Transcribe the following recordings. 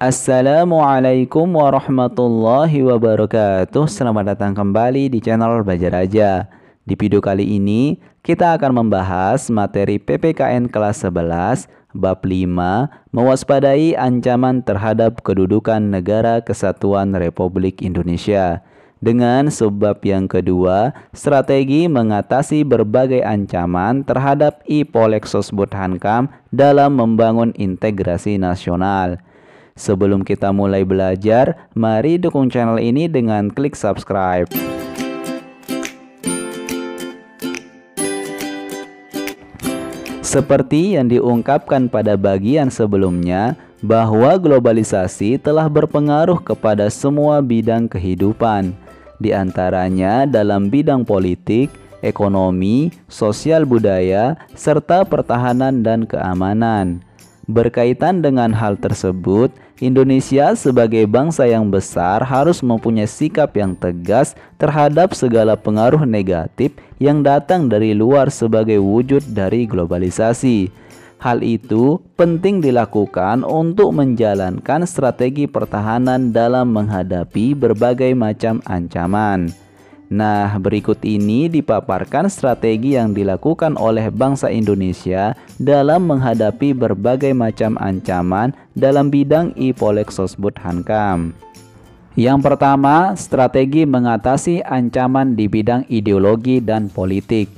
Assalamualaikum warahmatullahi wabarakatuh. Selamat datang kembali di channel Belajar Aja. Di video kali ini kita akan membahas materi PPKN kelas 11 bab 5, mewaspadai ancaman terhadap kedudukan Negara Kesatuan Republik Indonesia, dengan subbab yang kedua, strategi mengatasi berbagai ancaman terhadap I-Polexosbud-Hankam dalam membangun integrasi nasional. Sebelum kita mulai belajar, mari dukung channel ini dengan klik subscribe. Seperti yang diungkapkan pada bagian sebelumnya, bahwa globalisasi telah berpengaruh kepada semua bidang kehidupan, di antaranya dalam bidang politik, ekonomi, sosial budaya, serta pertahanan dan keamanan. Berkaitan dengan hal tersebut, Indonesia sebagai bangsa yang besar harus mempunyai sikap yang tegas terhadap segala pengaruh negatif yang datang dari luar sebagai wujud dari globalisasi. Hal itu penting dilakukan untuk menjalankan strategi pertahanan dalam menghadapi berbagai macam ancaman. Nah, berikut ini dipaparkan strategi yang dilakukan oleh bangsa Indonesia dalam menghadapi berbagai macam ancaman dalam bidang I-Polexosbud-Hankam. Yang pertama, strategi mengatasi ancaman di bidang ideologi dan politik.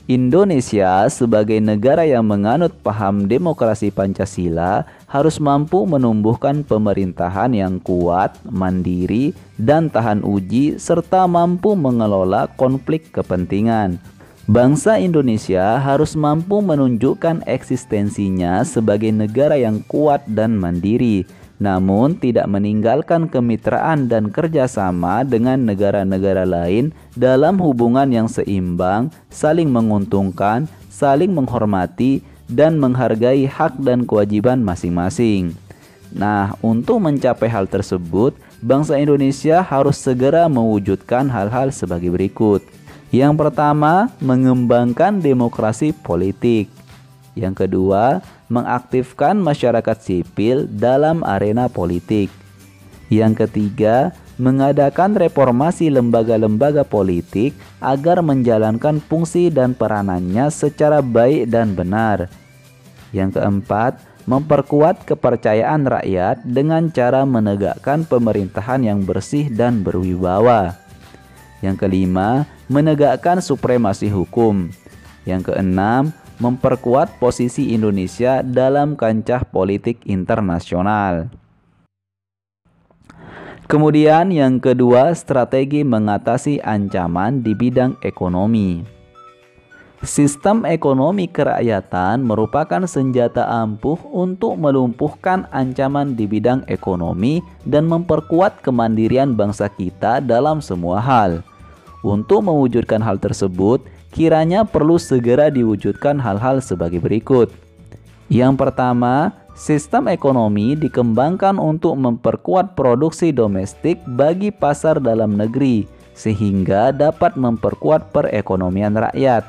Indonesia sebagai negara yang menganut paham demokrasi Pancasila harus mampu menumbuhkan pemerintahan yang kuat, mandiri, dan tahan uji, serta mampu mengelola konflik kepentingan. Bangsa Indonesia harus mampu menunjukkan eksistensinya sebagai negara yang kuat dan mandiri, namun tidak meninggalkan kemitraan dan kerjasama dengan negara-negara lain dalam hubungan yang seimbang, saling menguntungkan, saling menghormati, dan menghargai hak dan kewajiban masing-masing. Nah, untuk mencapai hal tersebut, bangsa Indonesia harus segera mewujudkan hal-hal sebagai berikut. Yang pertama, mengembangkan demokrasi politik. Yang kedua, mengaktifkan masyarakat sipil dalam arena politik. Yang ketiga, mengadakan reformasi lembaga-lembaga politik agar menjalankan fungsi dan peranannya secara baik dan benar. Yang keempat, memperkuat kepercayaan rakyat dengan cara menegakkan pemerintahan yang bersih dan berwibawa. Yang kelima, menegakkan supremasi hukum. Yang keenam, memperkuat posisi Indonesia dalam kancah politik internasional. Kemudian yang kedua, strategi mengatasi ancaman di bidang ekonomi. Sistem ekonomi kerakyatan merupakan senjata ampuh untuk melumpuhkan ancaman di bidang ekonomi dan memperkuat kemandirian bangsa kita dalam semua hal. Untuk mewujudkan hal tersebut, kiranya perlu segera diwujudkan hal-hal sebagai berikut. Yang pertama, sistem ekonomi dikembangkan untuk memperkuat produksi domestik bagi pasar dalam negeri, sehingga dapat memperkuat perekonomian rakyat.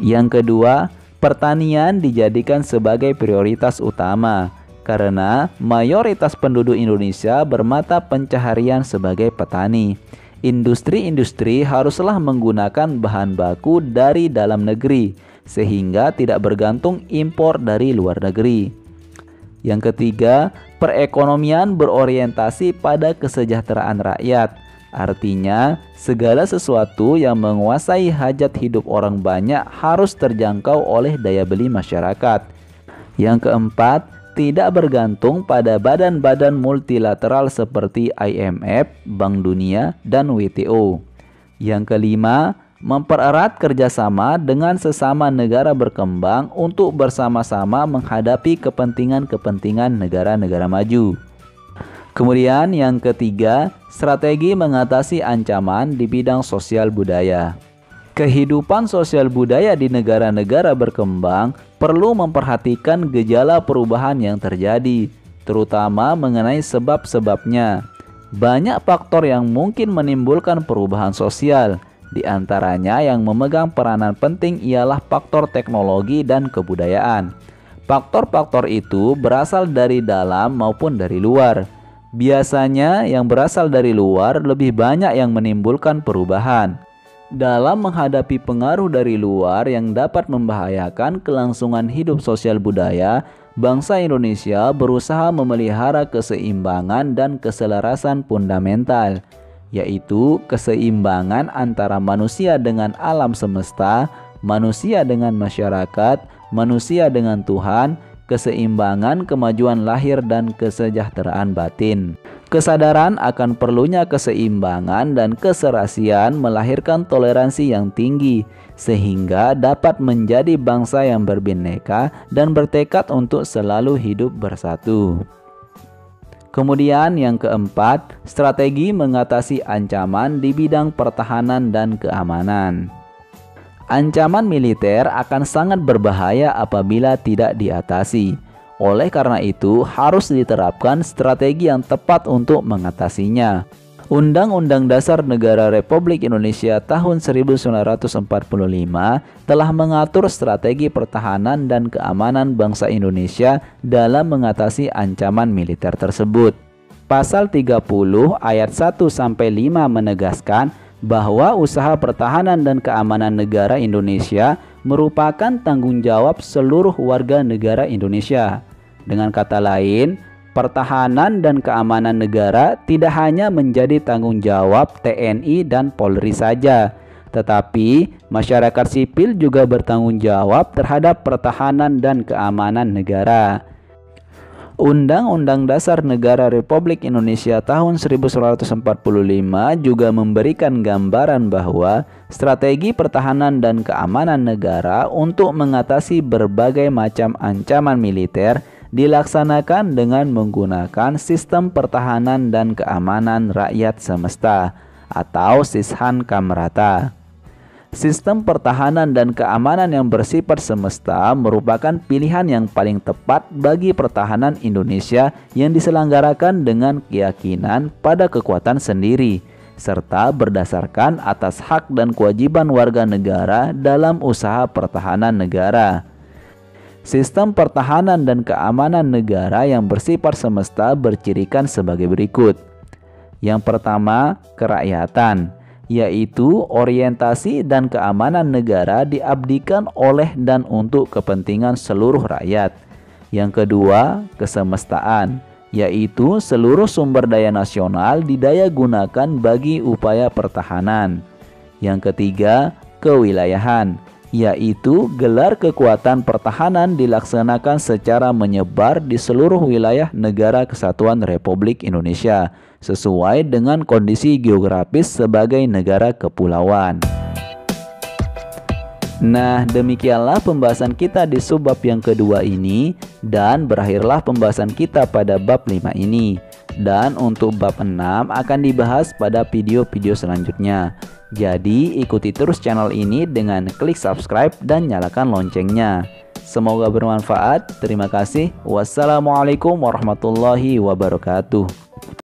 Yang kedua, pertanian dijadikan sebagai prioritas utama, karena mayoritas penduduk Indonesia bermata pencaharian sebagai petani. Industri-industri haruslah menggunakan bahan baku dari dalam negeri, sehingga tidak bergantung impor dari luar negeri. Yang ketiga, perekonomian berorientasi pada kesejahteraan rakyat. Artinya, segala sesuatu yang menguasai hajat hidup orang banyak harus terjangkau oleh daya beli masyarakat. Yang keempat, tidak bergantung pada badan-badan multilateral seperti IMF, Bank Dunia, dan WTO. Yang kelima, mempererat kerjasama dengan sesama negara berkembang untuk bersama-sama menghadapi kepentingan-kepentingan negara-negara maju. Kemudian yang ketiga, strategi mengatasi ancaman di bidang sosial budaya. Kehidupan sosial budaya di negara-negara berkembang perlu memperhatikan gejala perubahan yang terjadi, terutama mengenai sebab-sebabnya. Banyak faktor yang mungkin menimbulkan perubahan sosial, di antaranya yang memegang peranan penting ialah faktor teknologi dan kebudayaan. Faktor-faktor itu berasal dari dalam maupun dari luar. Biasanya yang berasal dari luar lebih banyak yang menimbulkan perubahan. Dalam menghadapi pengaruh dari luar yang dapat membahayakan kelangsungan hidup sosial budaya, bangsa Indonesia berusaha memelihara keseimbangan dan keselarasan fundamental, yaitu keseimbangan antara manusia dengan alam semesta, manusia dengan masyarakat, manusia dengan Tuhan, keseimbangan kemajuan lahir dan kesejahteraan batin. Kesadaran akan perlunya keseimbangan dan keserasian melahirkan toleransi yang tinggi, sehingga dapat menjadi bangsa yang berbineka dan bertekad untuk selalu hidup bersatu. Kemudian yang keempat, strategi mengatasi ancaman di bidang pertahanan dan keamanan. Ancaman militer akan sangat berbahaya apabila tidak diatasi. Oleh karena itu, harus diterapkan strategi yang tepat untuk mengatasinya. Undang-Undang Dasar Negara Republik Indonesia tahun 1945 telah mengatur strategi pertahanan dan keamanan bangsa Indonesia dalam mengatasi ancaman militer tersebut. Pasal 30 ayat 1-5 menegaskan bahwa usaha pertahanan dan keamanan negara Indonesia merupakan tanggung jawab seluruh warga negara Indonesia. Dengan kata lain, pertahanan dan keamanan negara tidak hanya menjadi tanggung jawab TNI dan Polri saja, tetapi masyarakat sipil juga bertanggung jawab terhadap pertahanan dan keamanan negara. Undang-Undang Dasar Negara Republik Indonesia tahun 1945 juga memberikan gambaran bahwa strategi pertahanan dan keamanan negara untuk mengatasi berbagai macam ancaman militer dilaksanakan dengan menggunakan Sistem Pertahanan dan Keamanan Rakyat Semesta atau Sishan Kamrata. Sistem pertahanan dan keamanan yang bersifat semesta merupakan pilihan yang paling tepat bagi pertahanan Indonesia yang diselenggarakan dengan keyakinan pada kekuatan sendiri, serta berdasarkan atas hak dan kewajiban warga negara dalam usaha pertahanan negara. Sistem pertahanan dan keamanan negara yang bersifat semesta bercirikan sebagai berikut. Yang pertama, kerakyatan, yaitu orientasi dan keamanan negara diabdikan oleh dan untuk kepentingan seluruh rakyat. Yang kedua, kesemestaan, yaitu seluruh sumber daya nasional didaya gunakan bagi upaya pertahanan. Yang ketiga, kewilayahan, yaitu gelar kekuatan pertahanan dilaksanakan secara menyebar di seluruh wilayah Negara Kesatuan Republik Indonesia sesuai dengan kondisi geografis sebagai negara kepulauan. Nah, demikianlah pembahasan kita di subbab yang kedua ini, dan berakhirlah pembahasan kita pada bab 5 ini. Dan untuk bab 6 akan dibahas pada video-video selanjutnya. Jadi ikuti terus channel ini dengan klik subscribe dan nyalakan loncengnya. Semoga bermanfaat. Terima kasih. Wassalamualaikum warahmatullahi wabarakatuh.